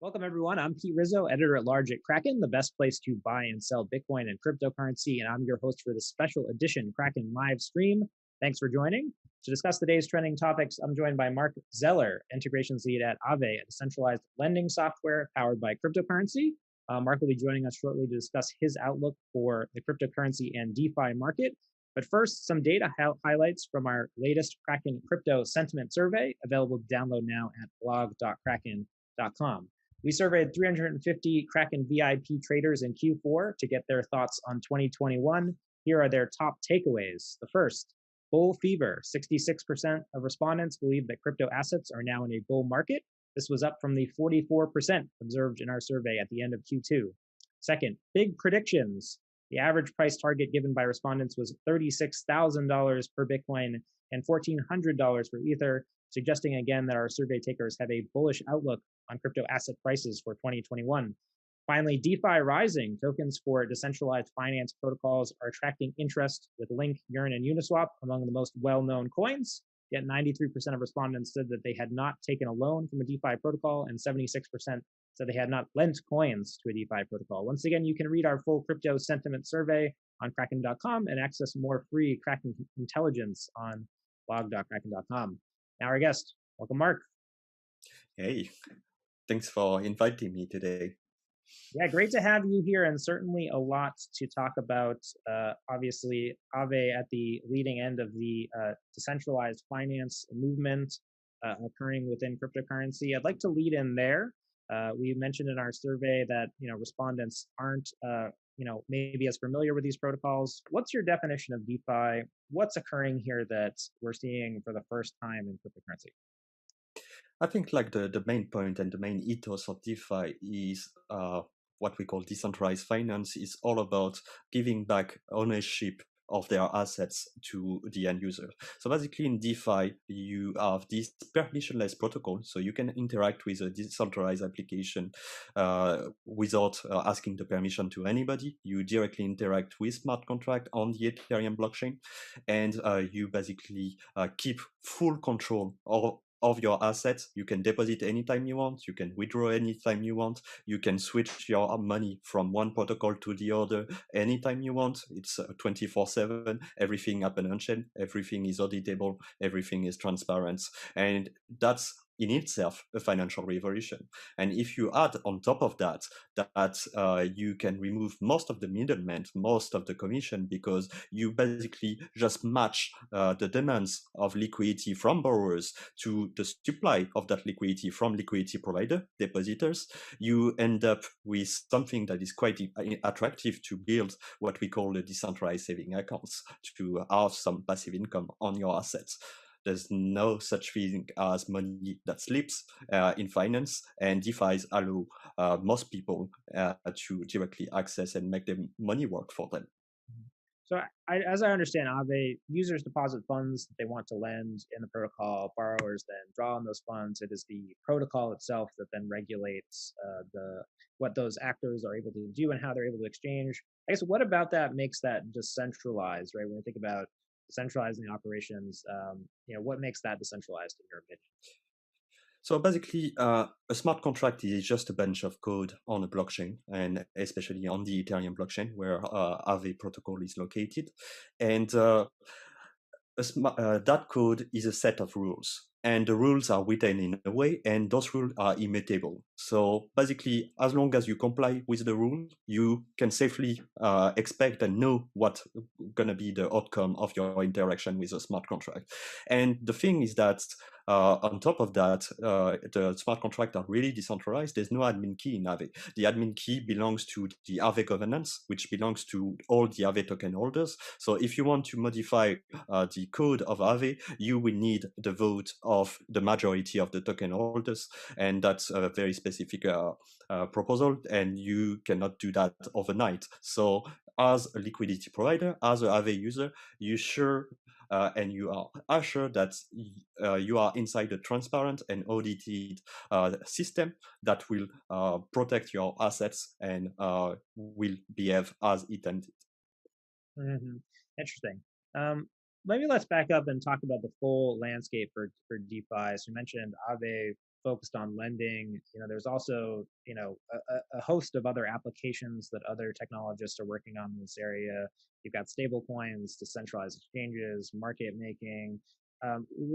Welcome, everyone. I'm Pete Rizzo, editor at large at Kraken, the best place to buy and sell Bitcoin and cryptocurrency. And I'm your host for this special edition Kraken live stream. Thanks for joining. To discuss today's trending topics, I'm joined by Marc Zeller, integrations lead at AAVE, a decentralized lending software powered by cryptocurrency. Marc will be joining us shortly to discuss his outlook for the cryptocurrency and DeFi market. But first, some data highlights from our latest Kraken crypto sentiment survey, available to download now at blog.kraken.com. We surveyed 350 Kraken VIP traders in Q4 to get their thoughts on 2021. Here are their top takeaways. The first, bull fever. 66% of respondents believe that crypto assets are now in a bull market. This was up from the 44% observed in our survey at the end of Q2. Second, big predictions. The average price target given by respondents was $36,000 per Bitcoin and $1,400 for Ether, suggesting again that our survey takers have a bullish outlook on crypto asset prices for 2021. Finally, DeFi rising. Tokens for decentralized finance protocols are attracting interest with Link, Yearn, and Uniswap among the most well-known coins. Yet 93% of respondents said that they had not taken a loan from a DeFi protocol, and 76% said they had not lent coins to a DeFi protocol. Once again, you can read our full crypto sentiment survey on Kraken.com and access more free Kraken intelligence on blog.kraken.com. Now our guest, welcome, Marc. Hey, thanks for inviting me today. Yeah, great to have you here, and certainly a lot to talk about. Obviously, AAVE at the leading end of the decentralized finance movement occurring within cryptocurrency. I'd like to lead in there. We mentioned in our survey that respondents aren't maybe as familiar with these protocols. What's your definition of DeFi? What's occurring here that we're seeing for the first time in cryptocurrency? I think like the main point and the main ethos of DeFi is what we call decentralized finance. Is all about giving back ownership of their assets to the end user. So basically in DeFi, you have this permissionless protocol, so you can interact with a decentralized application without asking the permission to anybody. You directly interact with smart contract on the Ethereum blockchain, and you basically keep full control of your assets. You can deposit anytime you want, you can withdraw anytime you want, you can switch your money from one protocol to the other anytime you want. It's 24/7, everything happens on-chain, everything is auditable, everything is transparent, and that's in itself a financial revolution. And if you add on top of that you can remove most of the middlemen, most of the commission, because you basically just match the demands of liquidity from borrowers to the supply of that liquidity from liquidity provider, depositors, you end up with something that is quite attractive to build what we call the decentralized saving accounts, to have some passive income on your assets. There's no such thing as money that sleeps in finance, and DeFi allow most people to directly access and make their money work for them. So as I understand, AAVE, users deposit funds that they want to lend in the protocol, borrowers then draw on those funds. It is the protocol itself that then regulates what those actors are able to do and how they're able to exchange. I guess what about that makes that decentralized, right? When you think about decentralizing operations, what makes that decentralized in your opinion? So basically, a smart contract is just a bunch of code on a blockchain, and especially on the Ethereum blockchain, where AAVE protocol is located. And that code is a set of rules. And the rules are written in a way, and those rules are immutable. So basically, as long as you comply with the rule, you can safely expect and know what's going to be the outcome of your interaction with a smart contract. And the thing is that on top of that, the smart contracts are really decentralized. There's no admin key in AAVE. The admin key belongs to the AAVE governance, which belongs to all the AAVE token holders. So if you want to modify the code of AAVE, you will need the vote of the majority of the token holders, and that's a very specific proposal, and you cannot do that overnight. So as a liquidity provider, as an AAVE user, you sure and you are assured that you are inside a transparent and audited system that will protect your assets and will behave as intended. Mm-hmm. Interesting. Maybe let's back up and talk about the full landscape for DeFi. So you mentioned AAVE focused on lending. There's also a host of other applications that other technologists are working on in this area. You've got stable coins, decentralized exchanges, market making.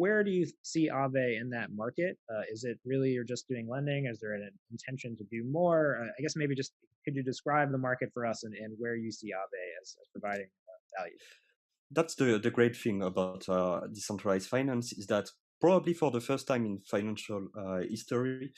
Where do you see Aave in that market? Is it really you're just doing lending? Is there an intention to do more? I guess maybe just could you describe the market for us and where you see Aave as providing value? That's the great thing about decentralized finance is that probably for the first time in financial history,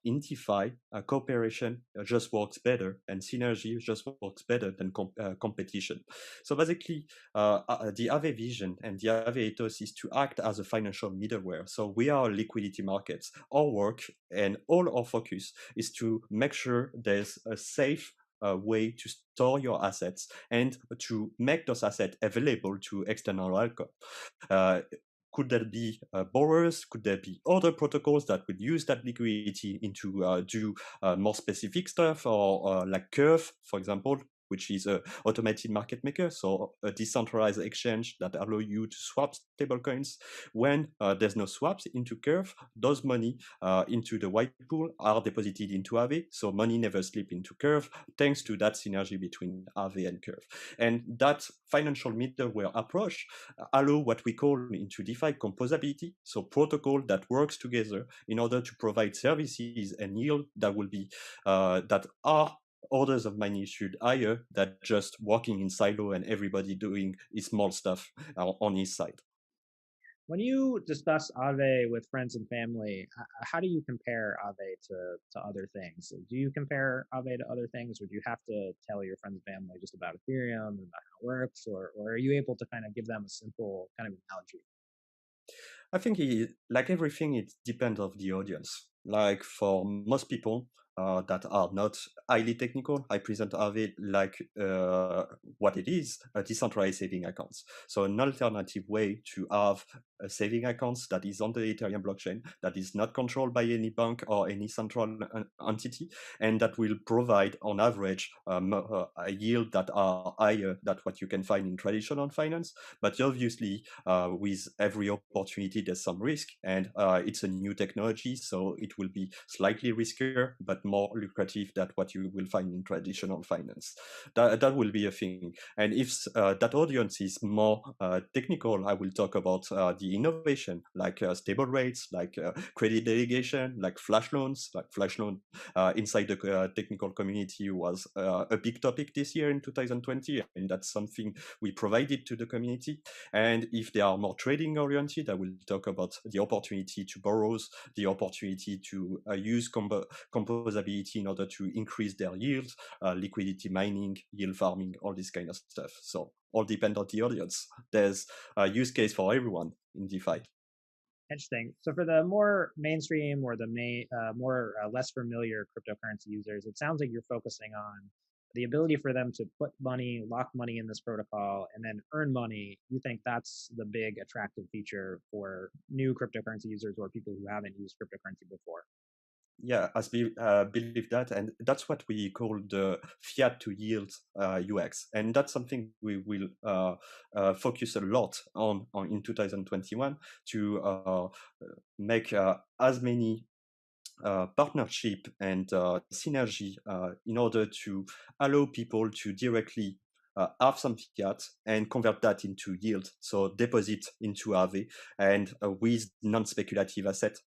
in DeFi, cooperation just works better and synergy just works better than competition. So basically, the Aave vision and the Aave ethos is to act as a financial middleware. So we are liquidity markets. Our work and all our focus is to make sure there's a safe way to store your assets and to make those assets available to external outcome. Could there be borrowers? Could there be other protocols that would use that liquidity into do more specific stuff, or like Curve, for example, which is a automated market maker, so a decentralized exchange that allow you to swap stablecoins. When there's no swaps into Curve, those money into the white pool are deposited into Aave, so money never slip into Curve, thanks to that synergy between Aave and Curve. And that financial middleware approach allow what we call into DeFi composability, so protocol that works together in order to provide services and yield that will be that are orders of magnitude higher than just working in silo and everybody doing his small stuff on his side. When you discuss Aave with friends and family, how do you compare Aave to other things? Do you compare Aave to other things, or do you have to tell your friends and family just about Ethereum and about how it works, or are you able to kind of give them a simple kind of analogy? I think like everything, it depends of the audience. Like for most people that are not highly technical, I present Aave like what it is, a decentralized saving accounts. So an alternative way to have a saving accounts that is on the Ethereum blockchain, that is not controlled by any bank or any central entity, and that will provide on average a yield that are higher than what you can find in traditional finance. But obviously, with every opportunity, there's some risk, and it's a new technology, so it will be slightly riskier, but more lucrative than what you will find in traditional finance. That will be a thing. And if that audience is more technical, I will talk about the innovation, like stable rates, like credit delegation, like flash loans. Like flash loan inside the technical community was a big topic this year in 2020, and that's something we provided to the community. And if they are more trading oriented, I will talk about the opportunity to borrow, the opportunity to use composability in order to increase their yields, liquidity mining, yield farming, all this kind of stuff. So all depend on the audience. There's a use case for everyone in DeFi. Interesting. So for the more mainstream or the more less familiar cryptocurrency users, it sounds like you're focusing on the ability for them to put money, lock money in this protocol, and then earn money. You think that's the big attractive feature for new cryptocurrency users or people who haven't used cryptocurrency before? Yeah, believe that, and that's what we call the fiat to yield UX, and that's something we will focus a lot on in 2021 to make as many partnership and synergy in order to allow people to directly have some fiat and convert that into yield. So deposit into Aave and with non-speculative assets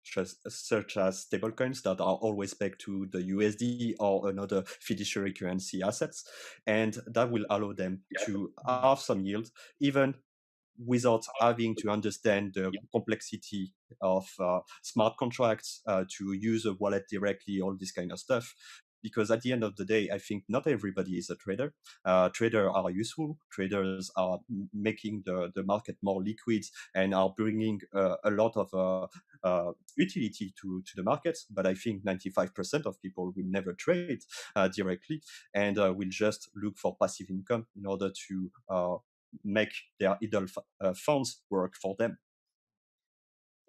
such as stablecoins that are always pegged to the USD or another fiduciary currency assets. And that will allow them to have some yield, even without having to understand the complexity of smart contracts, to use a wallet directly, all this kind of stuff. Because at the end of the day, I think not everybody is a trader. Traders are useful. Traders are making the market more liquid and are bringing a lot of utility to the markets. But I think 95% of people will never trade directly and will just look for passive income in order to make their idle funds work for them.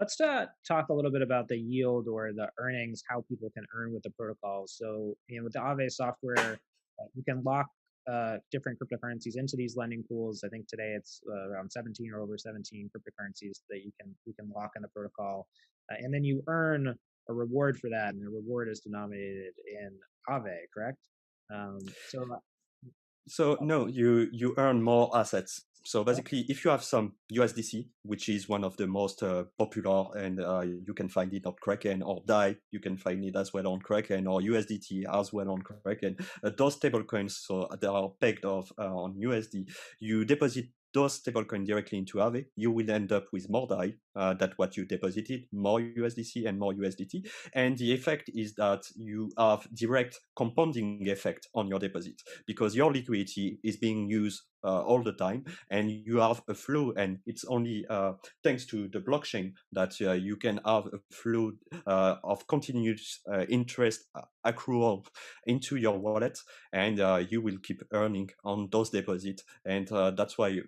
Let's talk a little bit about the yield or the earnings, how people can earn with the protocol. So, with the Aave software, you can lock different cryptocurrencies into these lending pools. I think today it's around 17 or over 17 cryptocurrencies that you can lock in the protocol, and then you earn a reward for that, and the reward is denominated in AAVE, correct? So So no, you earn more assets. So basically, if you have some USDC, which is one of the most popular, and you can find it on Kraken, or DAI, you can find it as well on Kraken, or USDT as well on Kraken. Those stablecoins, so they are pegged off on USD. You deposit those stablecoins directly into Aave, you will end up with more DAI than what you deposited, more USDC and more USDT. And the effect is that you have direct compounding effect on your deposit because your liquidity is being used all the time, and you have a flow, and it's only thanks to the blockchain that you can have a flow of continuous interest accrual into your wallet, and you will keep earning on those deposits. And that's why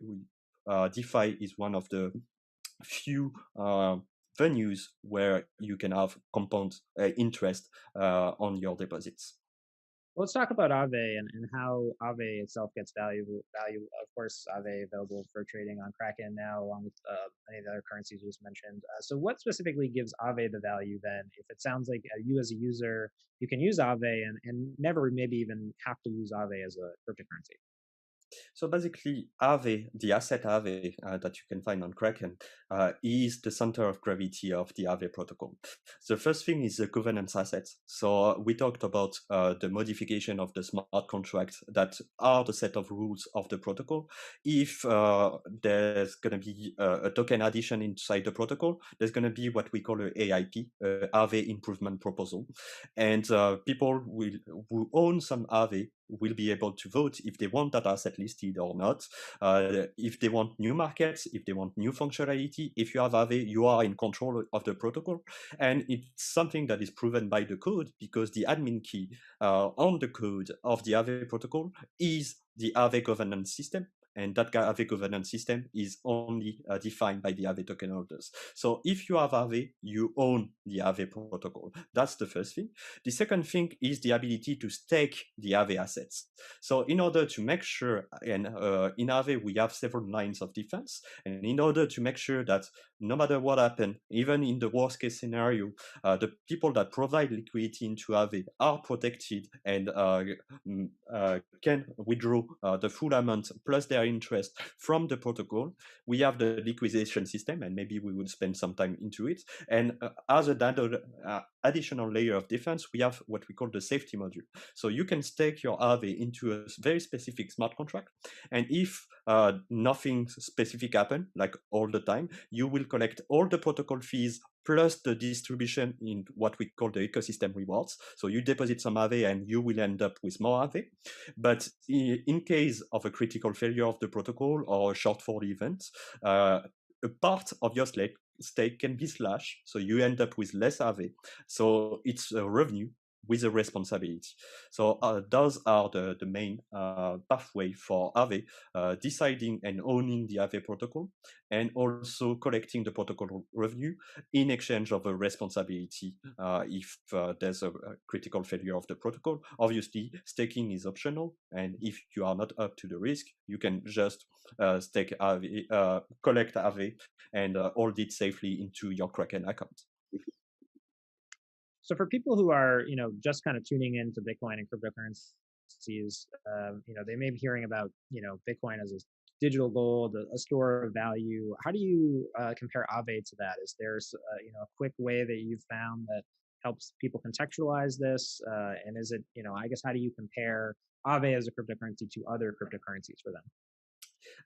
DeFi is one of the few venues where you can have compound interest on your deposits. let's talk about Aave and how Aave itself gets value. Of course, Aave available for trading on Kraken now, along with many of the other currencies you just mentioned. So, what specifically gives Aave the value then? If it sounds like you as a user, you can use Aave and never maybe even have to use Aave as a cryptocurrency. So basically, Aave, the asset Aave that you can find on Kraken, is the center of gravity of the Aave protocol. The first thing is the governance assets. So we talked about the modification of the smart contracts that are the set of rules of the protocol. If there's going to be a token addition inside the protocol, there's going to be what we call a AIP, Aave Improvement Proposal. And people who own some Aave will be able to vote if they want that asset listed or not, if they want new markets, if they want new functionality. If you have Aave, you are in control of the protocol, and it's something that is proven by the code because the admin key on the code of the Aave protocol is the Aave governance system. And that Aave governance system is only defined by the Aave token holders. So if you have Aave, you own the Aave protocol. That's the first thing. The second thing is the ability to stake the Aave assets. So in order to make sure, and in Aave we have several lines of defense, and in order to make sure that no matter what happens, even in the worst case scenario, the people that provide liquidity into Aave are protected and can withdraw the full amount plus their interest from the protocol. We have the liquidation system, and maybe we will spend some time into it. And as an additional layer of defense, we have what we call the safety module. So you can stake your Aave into a very specific smart contract, and if nothing specific happen, like all the time, you will collect all the protocol fees plus the distribution in what we call the ecosystem rewards. So you deposit some Aave and you will end up with more Aave. But in case of a critical failure of the protocol or a shortfall event, a part of your stake can be slashed, so you end up with less Aave. So it's a revenue with a responsibility. So those are the main pathway for Aave, deciding and owning the Aave protocol, and also collecting the protocol revenue in exchange of a responsibility if there's a critical failure of the protocol. Obviously, staking is optional, and if you are not up to the risk, you can just stake Aave, collect Aave, and hold it safely into your Kraken account. So for people who are, just kind of tuning into Bitcoin and cryptocurrencies, they may be hearing about, Bitcoin as a digital gold, a store of value. How do you compare Aave to that? Is there, a quick way that you've found that helps people contextualize this? And is it, I guess, how do you compare Aave as a cryptocurrency to other cryptocurrencies for them?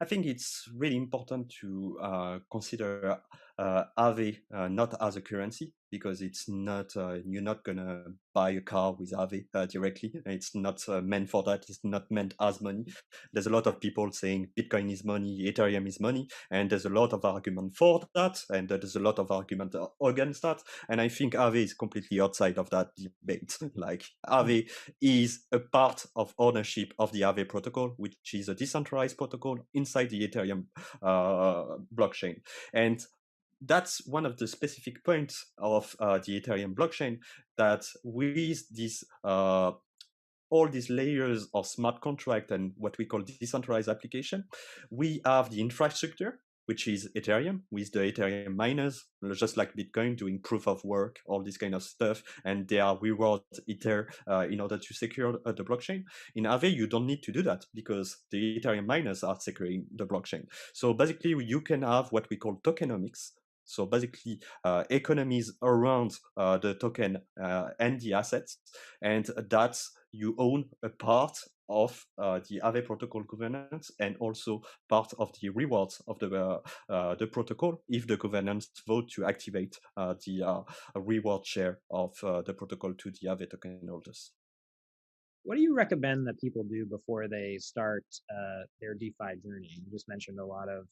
I think it's really important to consider Aave not as a currency, because it's not you're not gonna buy a car with Aave directly. It's not meant for that. It's not meant as money. There's a lot of people saying Bitcoin is money, Ethereum is money, and there's a lot of argument for that, and there's a lot of argument against that. And I think Aave is completely outside of that debate. Like Aave is a part of ownership of the Aave protocol, which is a decentralized protocol inside the Ethereum blockchain, and that's one of the specific points of the Ethereum blockchain, that with this all these layers of smart contract and what we call decentralized application, we have the infrastructure, which is Ethereum, with the Ethereum miners, just like Bitcoin, doing proof of work, all this kind of stuff, and they are reward Ether in order to secure the blockchain. In Aave, you don't need to do that because the Ethereum miners are securing the blockchain. So basically, you can have what we call tokenomics. So basically, economies around the token and the assets, and that's you own a part of the Aave protocol governance and also part of the rewards of the protocol if the governance vote to activate the reward share of the protocol to the Aave token holders. What do you recommend that people do before they start their DeFi journey? You just mentioned a lot of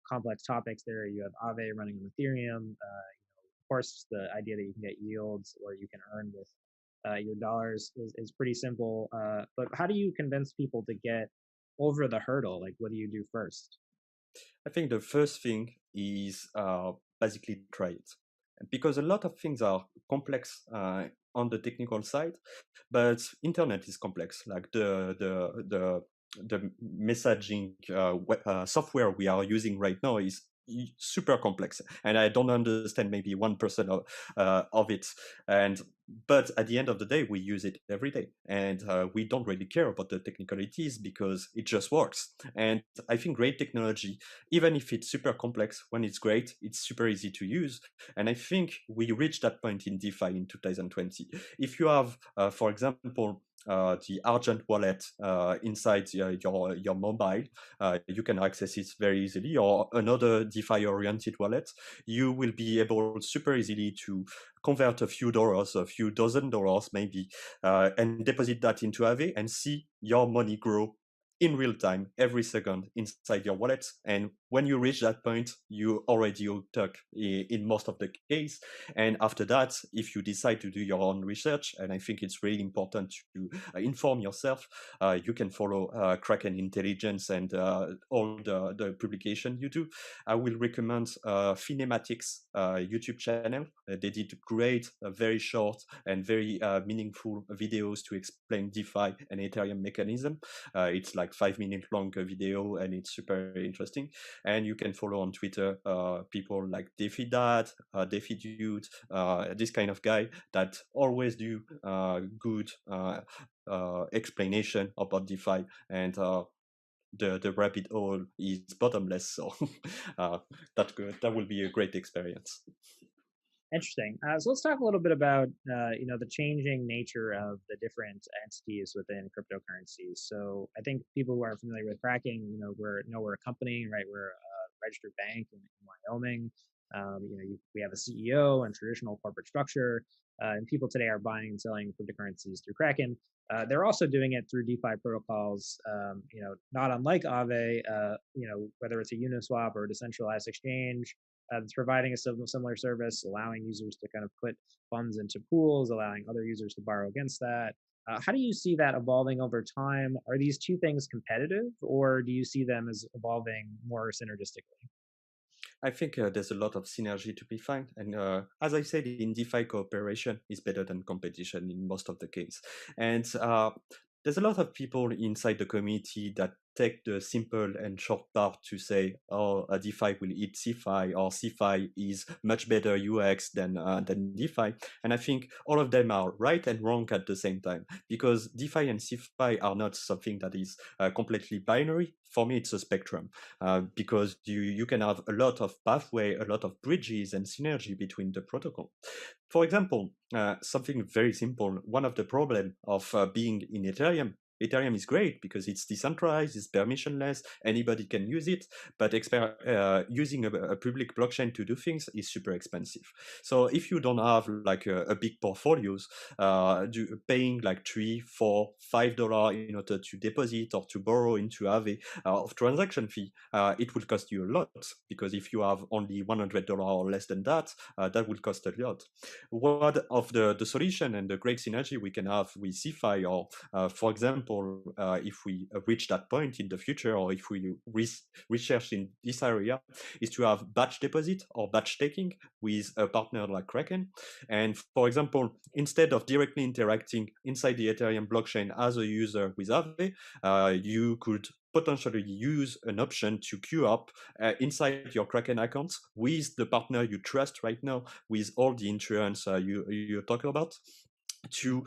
complex topics there. You have Aave running on Ethereum. Of course, the idea that you can get yields or you can earn with your dollars is pretty simple. But how do you convince people to get over the hurdle? Like, what do you do first? I think the first thing is basically try it, because a lot of things are complex on the technical side, but internet is complex. Like the messaging software we are using right now is super complex, and I don't understand maybe 1% of it. And but at the end of the day, we use it every day, and we don't really care about the technicalities because it just works. And I think great technology, even if it's super complex, when it's great, it's super easy to use. And I think we reached that point in DeFi in 2020. If you have, for example, the Argent wallet inside your mobile, you can access it very easily, or another DeFi-oriented wallet, you will be able super easily to convert a few dollars, a few dozen dollars maybe, and deposit that into Aave and see your money grow in real time every second inside your wallet. And when you reach that point, you already hooked up in most of the case. And after that, if you decide to do your own research, and I think it's really important to inform yourself, you can follow Kraken Intelligence and all the publication you do. I will recommend Finematics YouTube channel. They did great, very short and very meaningful videos to explain DeFi and Ethereum mechanism. It's like 5 minute long video, and it's super interesting. And you can follow on Twitter people like DeFi Dad, DeFi Dude, this kind of guy that always do good explanation about DeFi, and the rabbit hole is bottomless. So that will be a great experience. Interesting. So let's talk a little bit about the changing nature of the different entities within cryptocurrencies. So I think people who are familiar with Kraken, we're a company, right? We're a registered bank in Wyoming. We have a CEO and traditional corporate structure, and people today are buying and selling cryptocurrencies through Kraken. They're also doing it through DeFi protocols, not unlike Aave, whether it's a Uniswap or a decentralized exchange. It's providing a similar service, allowing users to kind of put funds into pools, allowing other users to borrow against that. How do you see that evolving over time? Are these two things competitive, or do you see them as evolving more synergistically? I think there's a lot of synergy to be found. And as I said, in DeFi, cooperation is better than competition in most of the case. And there's a lot of people inside the community that take the simple and short part to say, oh, a DeFi will eat CeFi, or CeFi is much better UX than DeFi. And I think all of them are right and wrong at the same time, because DeFi and CeFi are not something that is completely binary. For me, it's a spectrum, because you can have a lot of pathway, a lot of bridges and synergy between the protocol. For example, something very simple, one of the problems of being in Ethereum, Ethereum is great because it's decentralized, it's permissionless, anybody can use it, but using a public blockchain to do things is super expensive. So if you don't have like a big portfolios, paying like $3, $4, $5 in order to deposit or to borrow into Aave of transaction fee, it will cost you a lot, because if you have only $100 or less than that, that will cost a lot. One of the solution and the great synergy we can have with CeFi, or for example, if we reach that point in the future, or if we research in this area, is to have batch deposit or batch staking with a partner like Kraken. And for example, instead of directly interacting inside the Ethereum blockchain as a user with Aave, you could potentially use an option to queue up inside your Kraken accounts with the partner you trust right now, with all the insurance you're talking about, to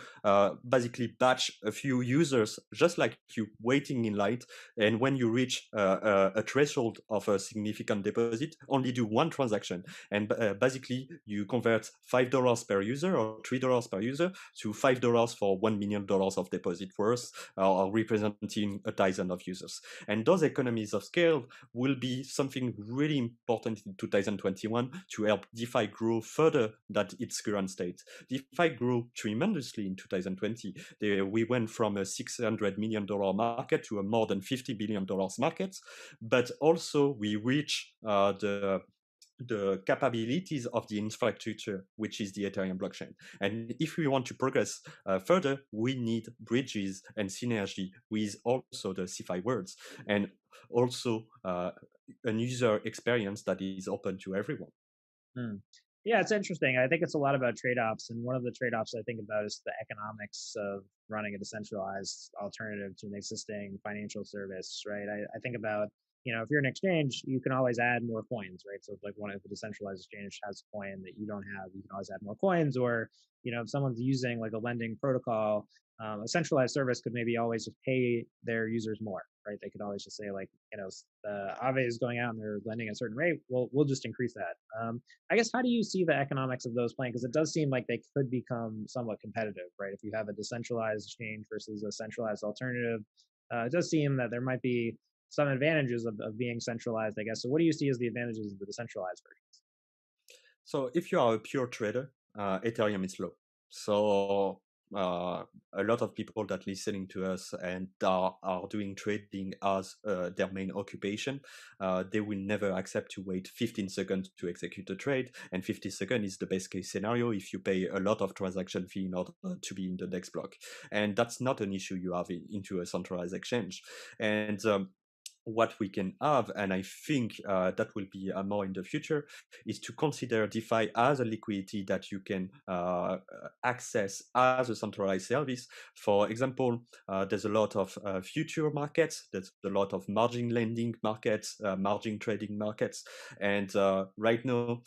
basically batch a few users, just like you waiting in line. And when you reach a threshold of a significant deposit, only do one transaction. And basically, you convert $5 per user or $3 per user to $5 for $1 million of deposit worth, representing 1,000 of users. And those economies of scale will be something really important in 2021 to help DeFi grow further than its current state. DeFi grew tremendously in 2020. We went from a $600 million market to a more than $50 billion market, but also we reached the capabilities of the infrastructure, which is the Ethereum blockchain. And if we want to progress further, we need bridges and synergy with also the CeFi worlds, and also a user experience that is open to everyone. Hmm. Yeah, it's interesting. I think it's a lot about trade-offs, and one of the trade-offs I think about is the economics of running a decentralized alternative to an existing financial service, right? I think about, if you're an exchange, you can always add more coins, right? So if a decentralized exchange has a coin that you don't have, you can always add more coins. Or, if someone's using like a lending protocol, a centralized service could maybe always just pay their users more, right? They could always just say like, the AAVE is going out and they're lending at a certain rate. Well, we'll just increase that. I guess, how do you see the economics of those playing? Because it does seem like they could become somewhat competitive, right? If you have a decentralized exchange versus a centralized alternative, it does seem that there might be some advantages of being centralized, I guess. So what do you see as the advantages of the decentralized versions? So if you are a pure trader, Ethereum is low. So a lot of people that listening to us and are doing trading as their main occupation, they will never accept to wait 15 seconds to execute a trade. And 50 seconds is the best case scenario if you pay a lot of transaction fee in order to be in the next block. And that's not an issue you have into a centralized exchange. And what we can have, and I think that will be more in the future, is to consider DeFi as a liquidity that you can access as a centralized service. For example, there's a lot of future markets, there's a lot of margin lending markets, margin trading markets, and right now,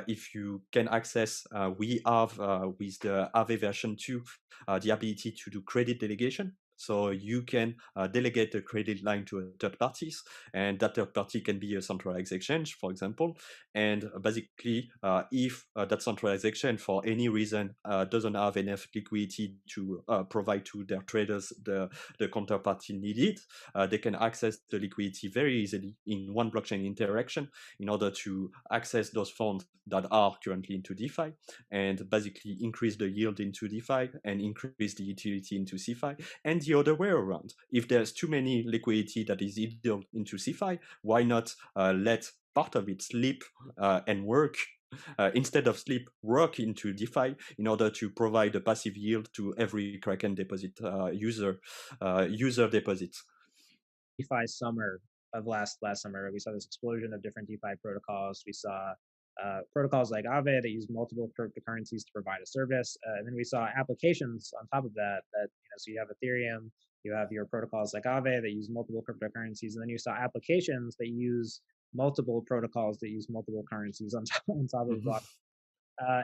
if you can access, we have with the AAVE version 2, the ability to do credit delegation. So you can delegate a credit line to a third parties, and that third party can be a centralized exchange, for example. And basically, if that centralized exchange for any reason doesn't have enough liquidity to provide to their traders the counterparty needed, they can access the liquidity very easily in one blockchain interaction in order to access those funds that are currently into DeFi, and basically increase the yield into DeFi and increase the utility into CeFi. And the other way around, if there's too many liquidity that is idle into CeFi, why not let part of it sleep and work instead of sleep, work into DeFi in order to provide a passive yield to every Kraken deposit user deposits. DeFi summer of last summer, we saw this explosion of different DeFi protocols. We saw protocols like AAVE that use multiple cryptocurrencies to provide a service, and then we saw applications on top of that. So you have Ethereum, you have your protocols like AAVE that use multiple cryptocurrencies, and then you saw applications that use multiple protocols that use multiple currencies on top of the block.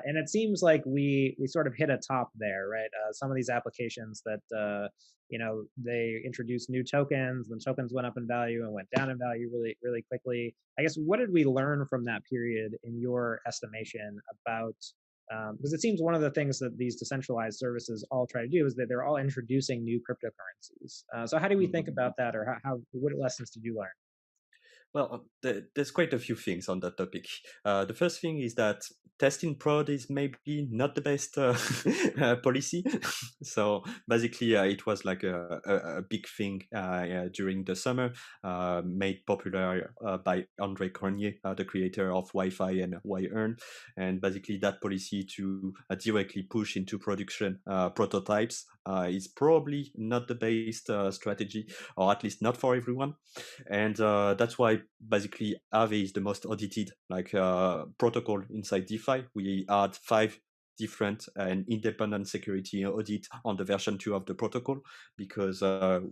And it seems like we sort of hit a top there, right? Some of these applications that they introduced new tokens, then tokens went up in value and went down in value really really quickly. I guess, what did we learn from that period in your estimation about? Because it seems one of the things that these decentralized services all try to do is that they're all introducing new cryptocurrencies. So how do we think about that, or what lessons did you learn? Well, there's quite a few things on that topic. The first thing is that testing prod is maybe not the best policy. So basically, it was like a big thing during the summer, made popular by Andre Cornier, the creator of Wi-Fi and Y-Earn. And basically, that policy to directly push into production prototypes is probably not the best strategy, or at least not for everyone. And that's why basically AAVE is the most audited protocol inside DeFi. We had 5 different and independent security audit on the version 2 of the protocol, because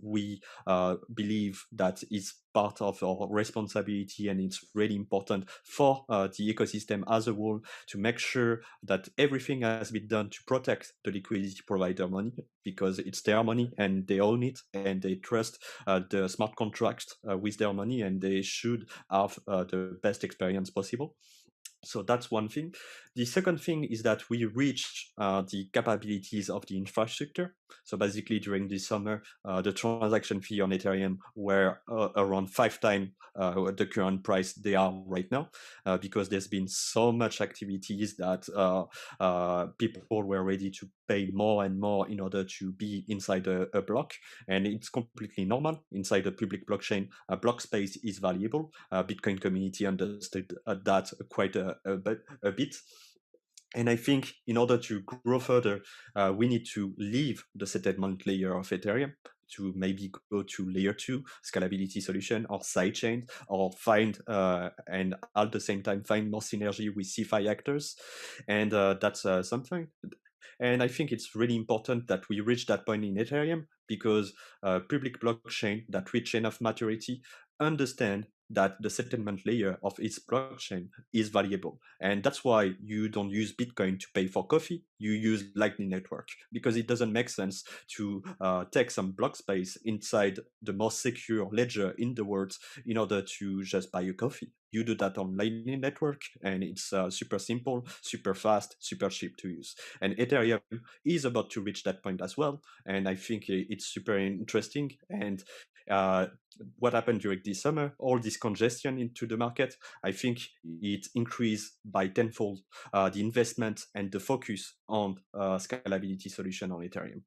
we believe that it's part of our responsibility, and it's really important for the ecosystem as a whole to make sure that everything has been done to protect the liquidity provider money, because it's their money and they own it, and they trust the smart contracts with their money, and they should have the best experience possible. So that's one thing. The second thing is that we reached the capabilities of the infrastructure. So basically, during this summer, the transaction fee on Ethereum were around 5 times the current price they are right now, because there's been so much activities that people were ready to pay more and more in order to be inside a block. And it's completely normal. Inside a public blockchain, a block space is valuable. Bitcoin community understood that quite a bit. And I think in order to grow further, we need to leave the settlement layer of Ethereum to maybe go to layer 2 scalability solution or sidechain, or find and at the same time find more synergy with CeFi actors. And that's something. And I think it's really important that we reach that point in Ethereum, because public blockchain that reach enough maturity understand that the settlement layer of its blockchain is valuable. And that's why you don't use Bitcoin to pay for coffee, you use Lightning Network, because it doesn't make sense to take some block space inside the most secure ledger in the world in order to just buy a coffee. You do that on Lightning Network, and it's super simple, super fast, super cheap to use. And Ethereum is about to reach that point as well. And I think it's super interesting. And what happened during this summer, all this congestion into the market, I think it increased by tenfold the investment and the focus on scalability solution on Ethereum.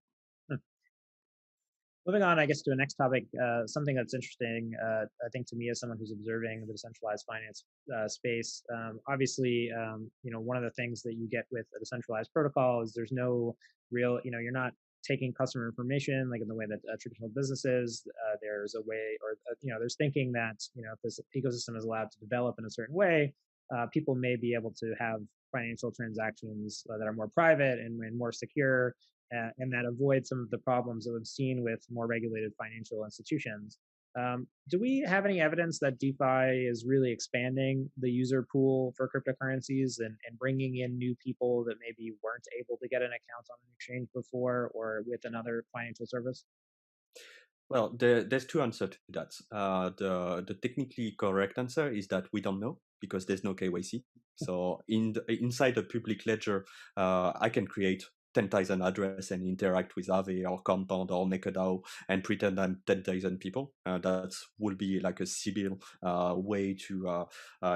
Moving on, I guess, to the next topic, something that's interesting, I think, to me as someone who's observing the decentralized finance space. Obviously, one of the things that you get with a decentralized protocol is there's no real, you're not taking customer information like in the way that traditional businesses. There's a way, or there's thinking that if this ecosystem is allowed to develop in a certain way, people may be able to have financial transactions that are more private and more secure, and that avoid some of the problems that we've seen with more regulated financial institutions. Do we have any evidence that DeFi is really expanding the user pool for cryptocurrencies and bringing in new people that maybe weren't able to get an account on an exchange before or with another financial service? Well, there's two answers to that. The technically correct answer is that we don't know, because there's no KYC. So inside a public ledger, I can create 10,000 address and interact with AAVE or Compound or make a DAO and pretend I'm 10,000 people. That will be like a civil way to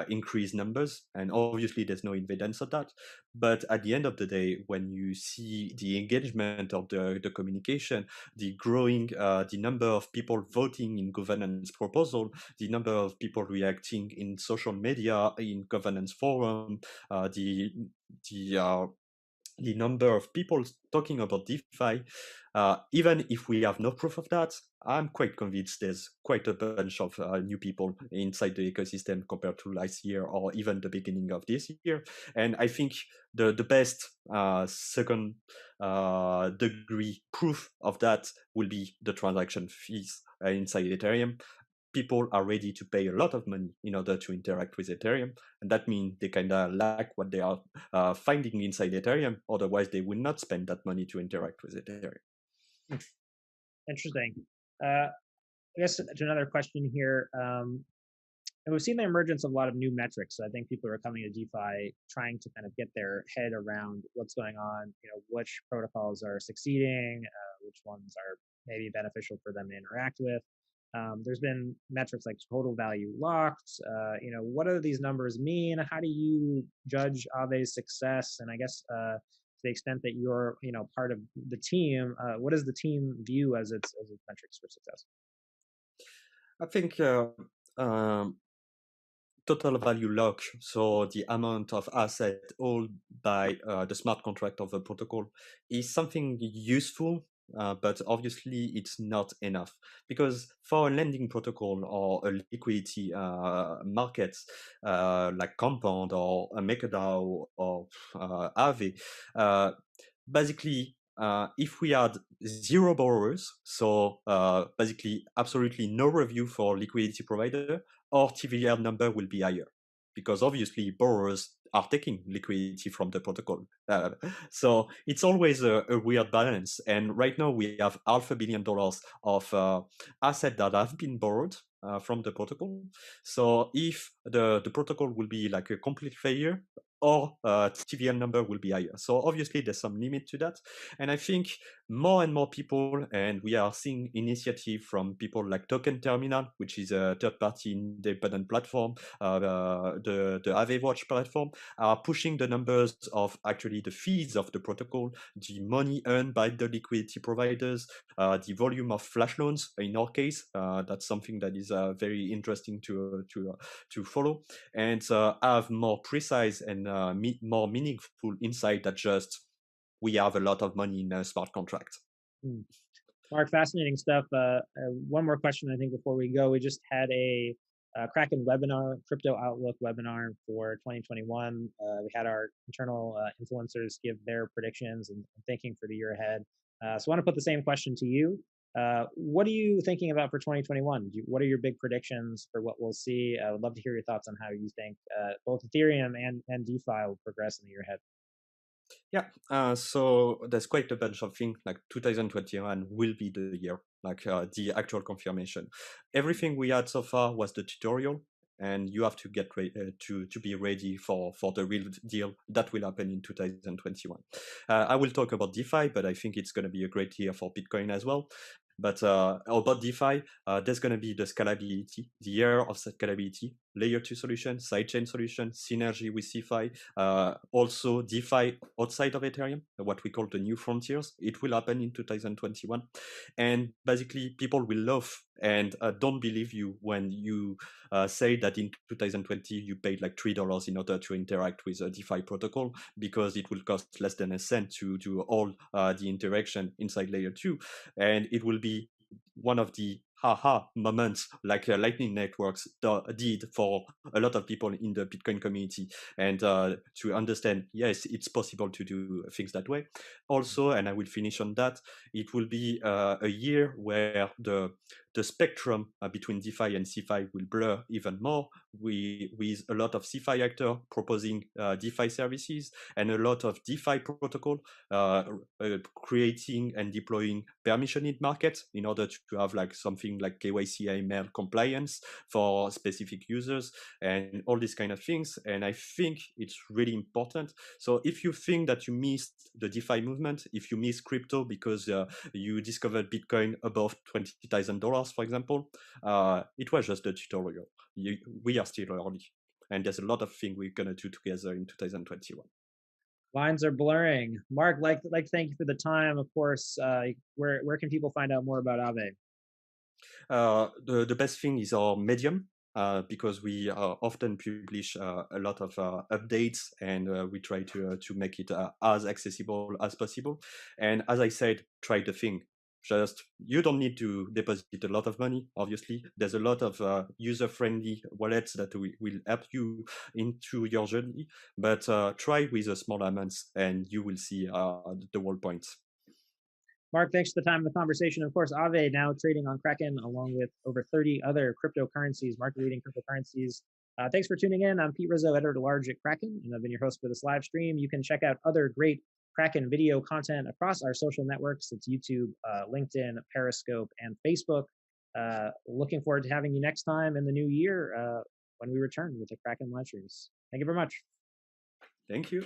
increase numbers. And obviously, there's no evidence of that. But at the end of the day, when you see the engagement of the communication, the growing, the number of people voting in governance proposal, the number of people reacting in social media, in governance forum, the number of people talking about DeFi, even if we have no proof of that, I'm quite convinced there's quite a bunch of new people inside the ecosystem compared to last year or even the beginning of this year. And I think the best second degree proof of that will be the transaction fees inside Ethereum. People are ready to pay a lot of money in order to interact with Ethereum. And that means they kind of like what they are finding inside Ethereum. Otherwise, they would not spend that money to interact with Ethereum. Interesting. I guess to another question here. And we've seen the emergence of a lot of new metrics. So I think people are coming to DeFi trying to kind of get their head around what's going on, which protocols are succeeding, which ones are maybe beneficial for them to interact with. There's been metrics like total value locked. What do these numbers mean? How do you judge AAVE's success? And I guess to the extent that you're part of the team, what does the team view as its metrics for success? I think total value lock, so the amount of asset held by the smart contract of the protocol, is something useful but obviously it's not enough, because for a lending protocol or a liquidity market like Compound or a MakerDAO or AAVE, basically, if we had zero borrowers, so basically absolutely no revenue for liquidity provider, our TVL number will be higher, because obviously borrowers are taking liquidity from the protocol. So it's always a weird balance. And right now we have $500 million of assets that have been borrowed from the protocol. So if the protocol will be like a complete failure, or TVL number will be higher. So obviously there's some limit to that. And I think more and more people, and we are seeing initiative from people like Token Terminal, which is a third-party independent platform, the AAVE Watch platform, are pushing the numbers of actually the fees of the protocol, the money earned by the liquidity providers, the volume of flash loans. In our case, that's something that is very interesting to follow, and have more precise and more meaningful insight that just we have a lot of money in a smart contract. Hmm. Mark, fascinating stuff. One more question, I think, before we go. We just had a Kraken webinar, crypto outlook webinar for 2021. We had our internal influencers give their predictions and thinking for the year ahead. So I want to put the same question to you. What are you thinking about for 2021? What are your big predictions for what we'll see? I would love to hear your thoughts on how you think both Ethereum and DeFi will progress in the year ahead. Yeah, so there's quite a bunch of things. Like 2021 will be the year, like the actual confirmation. Everything we had so far was the tutorial, and you have to get to be ready for the real deal that will happen in 2021. I will talk about DeFi, but I think it's going to be a great year for Bitcoin as well. But about DeFi, there's going to be the scalability, the year of scalability, layer 2 solution, sidechain solution, synergy with CeFi, also DeFi outside of Ethereum, what we call the new frontiers. It will happen in 2021. And basically, people will love and don't believe you when you say that in 2020 you paid like $3 in order to interact with a DeFi protocol, because it will cost less than a cent to do all the interaction inside layer 2. And it will be one of the haha moments like Lightning Networks did for a lot of people in the Bitcoin community, and to understand, yes, it's possible to do things that way. Also, and I will finish on that, it will be a year where the spectrum between DeFi and CeFi will blur even more, with a lot of CeFi actors proposing DeFi services, and a lot of DeFi protocol creating and deploying permissioned markets in order to have like something like KYC AML compliance for specific users and all these kind of things. And I think it's really important. So if you think that you missed the DeFi movement, if you miss crypto because you discovered Bitcoin above $20,000, for example, it was just a tutorial. We are still early, and there's a lot of things we're gonna do together in 2021. Lines are blurring. Mark, thank you for the time. Of course, where can people find out more about AAVE? The best thing is our Medium, because we often publish a lot of updates, and we try to make it as accessible as possible. And as I said, try the thing. Just, you don't need to deposit a lot of money. Obviously, there's a lot of user-friendly wallets that will help you into your journey. But try with a small amounts, and you will see the whole point. Mark, thanks for the time and the conversation. Of course, AAVE now trading on Kraken along with over 30 other cryptocurrencies, market-leading cryptocurrencies. Thanks for tuning in. I'm Pete Rizzo, editor-at-large at Kraken, and I've been your host for this live stream. You can check out other great Kraken video content across our social networks. It's YouTube, LinkedIn, Periscope, and Facebook. Looking forward to having you next time in the new year when we return with the Kraken live streams. Thank you very much. Thank you.